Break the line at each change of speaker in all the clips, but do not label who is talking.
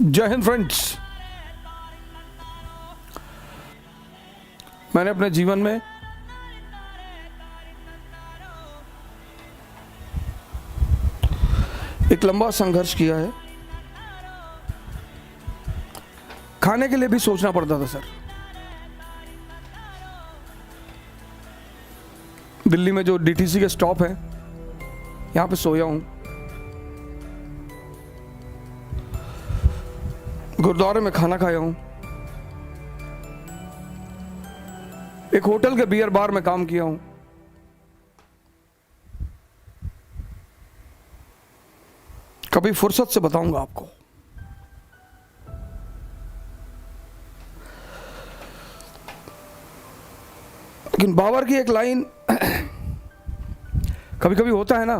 जय हिंद फ्रेंड्स। मैंने अपने जीवन में एक लंबा संघर्ष किया है। खाने के लिए भी सोचना पड़ता था सर। दिल्ली में जो डीटीसी के स्टॉप है, यहां पे सोया हूं। गुरुद्वारे में खाना खाया हूं। एक होटल के बियर बार में काम किया हूं। कभी फुर्सत से बताऊंगा आपको। लेकिन बाबर की एक लाइन कभी कभी होता है ना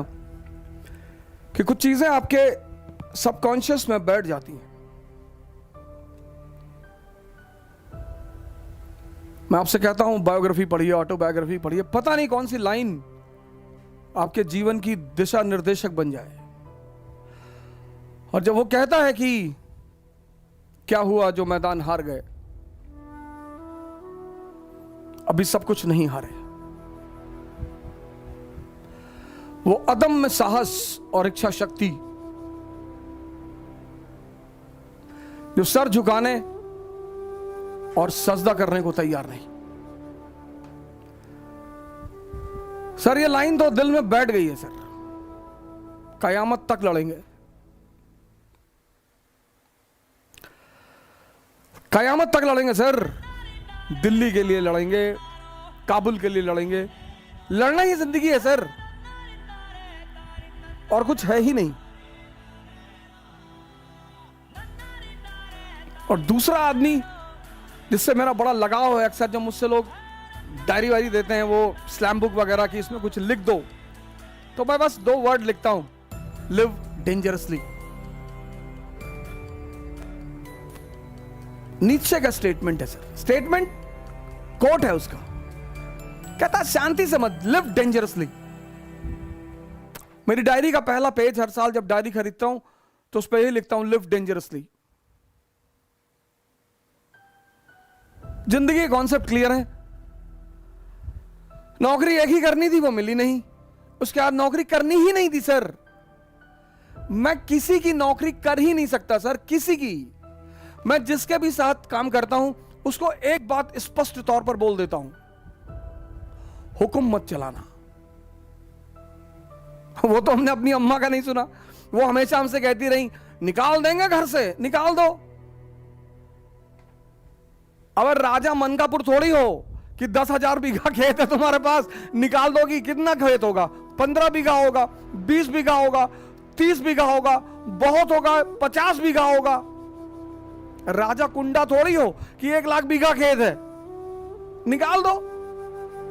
कि कुछ चीजें आपके सबकॉन्शियस में बैठ जाती हैं। मैं आपसे कहता हूं बायोग्राफी पढ़िए, ऑटोबायोग्राफी पढ़िए, पता नहीं कौन सी लाइन आपके जीवन की दिशा निर्देशक बन जाए। और जब वो कहता है कि क्या हुआ जो मैदान हार गए, अभी सब कुछ नहीं हारे। वो अदम्य साहस और इच्छा शक्ति जो सर झुकाने और सजदा करने को तैयार नहीं। सर ये लाइन तो दिल में बैठ गई है सर। कयामत तक लड़ेंगे, कयामत तक लड़ेंगे सर। दिल्ली के लिए लड़ेंगे, काबुल के लिए लड़ेंगे। लड़ना ही जिंदगी है सर, और कुछ है ही नहीं। और दूसरा आदमी जिससे मेरा बड़ा लगाव है, अक्सर जब मुझसे लोग डायरी वायरी देते हैं, वो स्लैम बुक वगैरह की, इसमें कुछ लिख दो, तो मैं बस 2 वर्ड लिखता हूं, लिव डेंजरसली। नीचे का स्टेटमेंट है सर, स्टेटमेंट कोट है उसका, कहता शांति से मत, लिव डेंजरसली। मेरी डायरी का पहला पेज, हर साल जब डायरी खरीदता हूं तो उस पर यही लिखता हूं, लिव डेंजरसली। जिंदगी के कॉन्सेप्ट क्लियर है। नौकरी एक ही करनी थी, वो मिली नहीं। उसके बाद नौकरी करनी ही नहीं थी सर। मैं किसी की नौकरी कर ही नहीं सकता सर, किसी की। मैं जिसके भी साथ काम करता हूं उसको एक बात स्पष्ट तौर पर बोल देता हूं, हुक्म मत चलाना। वो तो हमने अपनी अम्मा का नहीं सुना। वो हमेशा हमसे कहती रही, निकाल देंगे घर से, निकाल दो। अब राजा मनकापुर थोड़ी हो कि 10,000 बीघा खेत है तुम्हारे पास, निकाल दोगी। कितना खेत होगा? 15 बीघा होगा, 20 बीघा होगा, 30 बीघा होगा, बहुत होगा 50 बीघा होगा। राजा कुंडा थोड़ी हो कि 1 लाख बीघा खेत है, निकाल दो।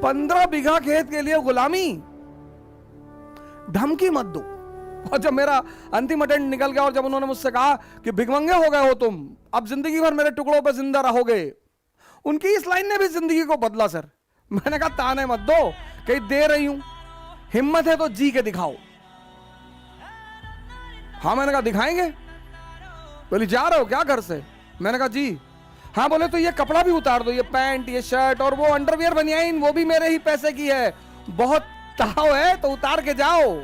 15 बीघा खेत के लिए गुलामी, धमकी मत दो। और जब मेरा अंतिम अटेंड निकल गया और जब उन्होंने मुझसे कहा कि भिखमंगे हो गए हो तुम, अब जिंदगी भर मेरे टुकड़ों पर जिंदा रहोगे, उनकी इस लाइन ने भी जिंदगी को बदला सर। मैंने कहा ताने मत दो, कहीं दे रही हूं, हिम्मत है तो जी के दिखाओ। हाँ, मैंने कहा दिखाएंगे। बोली जा रहे हो क्या घर से? मैंने कहा जी। हाँ, बोले तो ये कपड़ा भी उतार दो, ये पैंट, ये शर्ट और वो अंडरवियर बनियाइन, वो भी मेरे ही पैसे की है। बहुत ताव है तो उतार के जाओ।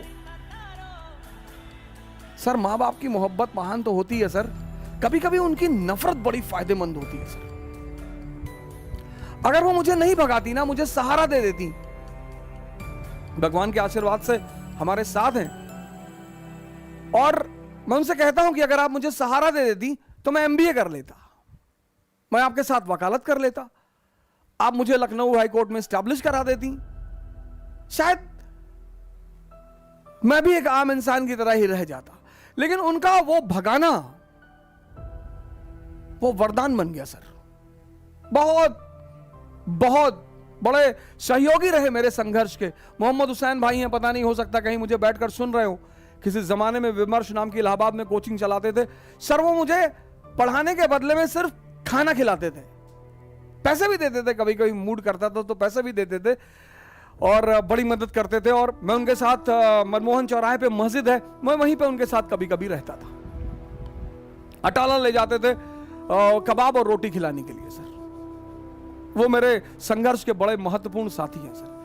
सर मां बाप की मोहब्बत महान तो होती है सर, कभी कभी उनकी नफरत बड़ी फायदेमंद होती है सर। अगर वो मुझे नहीं भगाती ना, मुझे सहारा दे देती, भगवान के आशीर्वाद से हमारे साथ हैं, और मैं उनसे कहता हूं कि अगर आप मुझे सहारा दे देती तो मैं एमबीए कर लेता, मैं आपके साथ वकालत कर लेता, आप मुझे लखनऊ हाई कोर्ट में स्टैब्लिश करा देती, शायद मैं भी एक आम इंसान की तरह ही रह जाता। लेकिन उनका वो भगाना, वो वरदान बन गया सर। बहुत बहुत बड़े सहयोगी रहे मेरे संघर्ष के। मोहम्मद हुसैन भाई हैं, पता नहीं, हो सकता कहीं मुझे बैठकर सुन रहे हो। किसी जमाने में विमर्श नाम की इलाहाबाद में कोचिंग चलाते थे सर। वो मुझे पढ़ाने के बदले में सिर्फ खाना खिलाते थे, पैसे भी देते थे, कभी कभी मूड करता था तो पैसे भी देते थे, और बड़ी मदद करते थे। और मैं उनके साथ मनमोहन चौराहे पे मस्जिद है, मैं वहीं पे उनके साथ कभी कभी रहता था। अटाला ले जाते थे कबाब और रोटी खिलाने के लिए सर। वो मेरे संघर्ष के बड़े महत्वपूर्ण साथी हैं सर।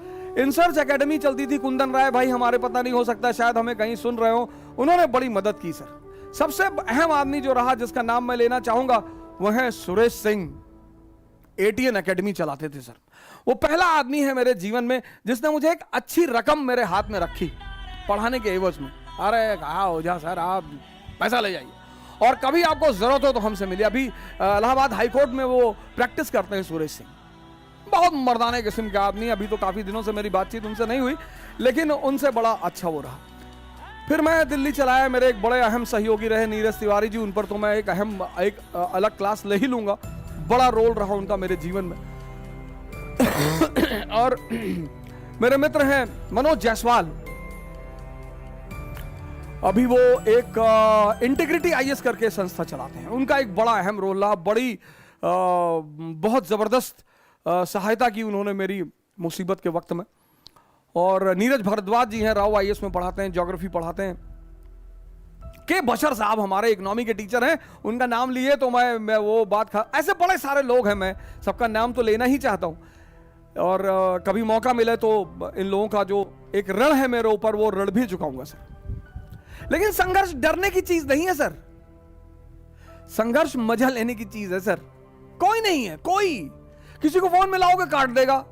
इंसर्च एकेडमी चलती थी, कुंदन राय भाई हमारे, पता नहीं हो सकता शायद हमें कहीं सुन रहे हो, उन्होंने बड़ी मदद की सर। सबसे अहम आदमी जो रहा जिसका नाम मैं लेना चाहूंगा वह है सुरेश सिंह। एटीएन एकेडमी चलाते थे सर। वो पहला आदमी है मेरे जीवन में जिसने मुझे एक अच्छी रकम मेरे हाथ में रखी पढ़ाने के एवज में। अरे कहा हो जा सर, आप पैसा ले जाइए और कभी आपको जरूरत हो तो हमसे मिलिए। अभी इलाहाबाद हाईकोर्ट में वो प्रैक्टिस करते हैं सुरेश सिंह। बहुत मर्दाने किस्म के आदमी। अभी तो काफी दिनों से मेरी बातचीत उनसे नहीं हुई, लेकिन उनसे बड़ा अच्छा वो रहा। फिर मैं दिल्ली चलाया, मेरे एक बड़े अहम सहयोगी रहे नीरज तिवारी जी। उन पर तो मैं एक अलग क्लास ले ही लूंगा। बड़ा रोल रहा उनका मेरे जीवन में। और मेरे मित्र हैं मनोज जायसवाल। अभी वो एक इंटीग्रिटी आईएएस करके संस्था चलाते हैं। उनका एक बड़ा अहम रोल रहा। बड़ी बहुत जबरदस्त सहायता की उन्होंने मेरी मुसीबत के वक्त में। और नीरज भारद्वाज जी हैं, राव आईएएस में पढ़ाते हैं, ज्योग्राफी पढ़ाते हैं। के बशर साहब हमारे इकोनॉमी के टीचर हैं, उनका नाम लिए तो मैं वो बात ऐसे बड़े सारे लोग हैं, मैं सबका नाम तो लेना ही चाहता हूं। और कभी मौका मिले तो इन लोगों का जो एक ऋण है मेरे ऊपर, वो ऋण भी चुकाऊंगा सर। लेकिन संघर्ष डरने की चीज नहीं है सर। संघर्ष मजा लेने की चीज है सर। कोई नहीं है, कोई किसी को फोन मिलाओगे काट देगा।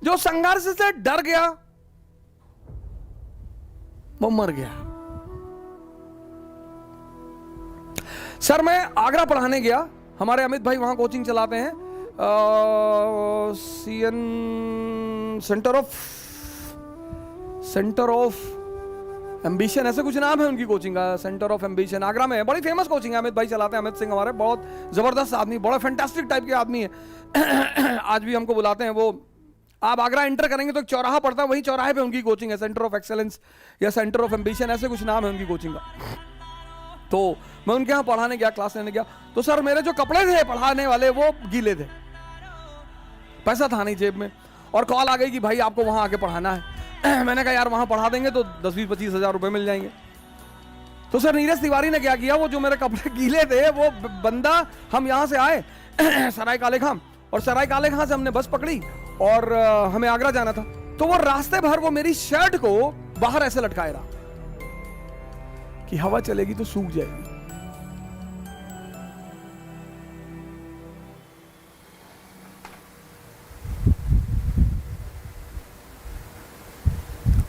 जो संघर्ष से डर गया वो मर गया। सर मैं आगरा पढ़ाने गया, हमारे अमित भाई वहां कोचिंग चलाते हैं, सेंटर ऑफ एम्बिशन, ऐसे कुछ नाम है उनकी कोचिंग का। सेंटर ऑफ एम्बिशन आगरा में है, बड़ी फेमस कोचिंग है। अमित भाई चलाते हैं, अमित सिंह हमारे, बहुत जबरदस्त आदमी, बड़ा फैंटास्टिक टाइप के आदमी है। आज भी हमको बुलाते हैं। वो आप आगरा एंटर करेंगे तो एक चौराहा पड़ता है, वही चौराहे पे उनकी कोचिंग है, सेंटर ऑफ एक्सेलेंस या सेंटर ऑफ एम्बिशन, ऐसे कुछ नाम है उनकी कोचिंग का। तो मैं उनके यहाँ पढ़ाने गया, क्लास लेने गया। तो सर मेरे जो कपड़े थे पढ़ाने वाले वो गीले थे, पैसा था नहीं जेब में, और कॉल आ गई कि भाई आपको वहां आके पढ़ाना है। मैंने कहा यार वहां पढ़ा देंगे तो 10-20-25 हजार रुपए मिल जाएंगे। तो सर नीरज तिवारी ने क्या किया, वो जो मेरे कपड़े गीले थे, वो बंदा, हम यहां से आए सराय काले खां, और सराय काले खां से हमने बस पकड़ी और हमें आगरा जाना था। तो वो रास्ते भर वो मेरी शर्ट को बाहर ऐसे लटकाए रहा कि हवा चलेगी तो सूख जाएगी।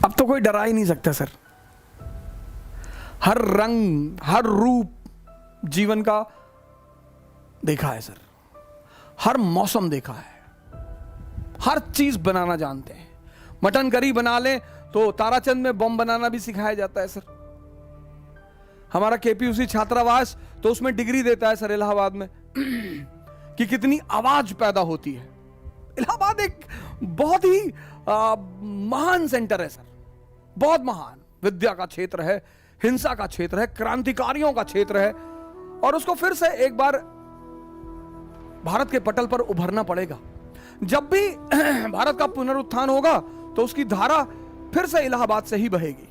अब तो कोई डरा ही नहीं सकता सर। हर रंग, हर रूप जीवन का देखा है सर, हर मौसम देखा है, हर चीज बनाना जानते हैं। मटन करी बना ले तो ताराचंद में बम बनाना भी सिखाया जाता है सर। हमारा केपीयूसी छात्रावास तो उसमें डिग्री देता है सर इलाहाबाद में कि कितनी आवाज पैदा होती है। इलाहाबाद एक बहुत ही महान सेंटर है सर, बहुत महान। विद्या का क्षेत्र है, हिंसा का क्षेत्र है, क्रांतिकारियों का क्षेत्र है, और उसको फिर से एक बार भारत के पटल पर उभरना पड़ेगा। जब भी भारत का पुनरुत्थान होगा तो उसकी धारा फिर से इलाहाबाद से ही बहेगी।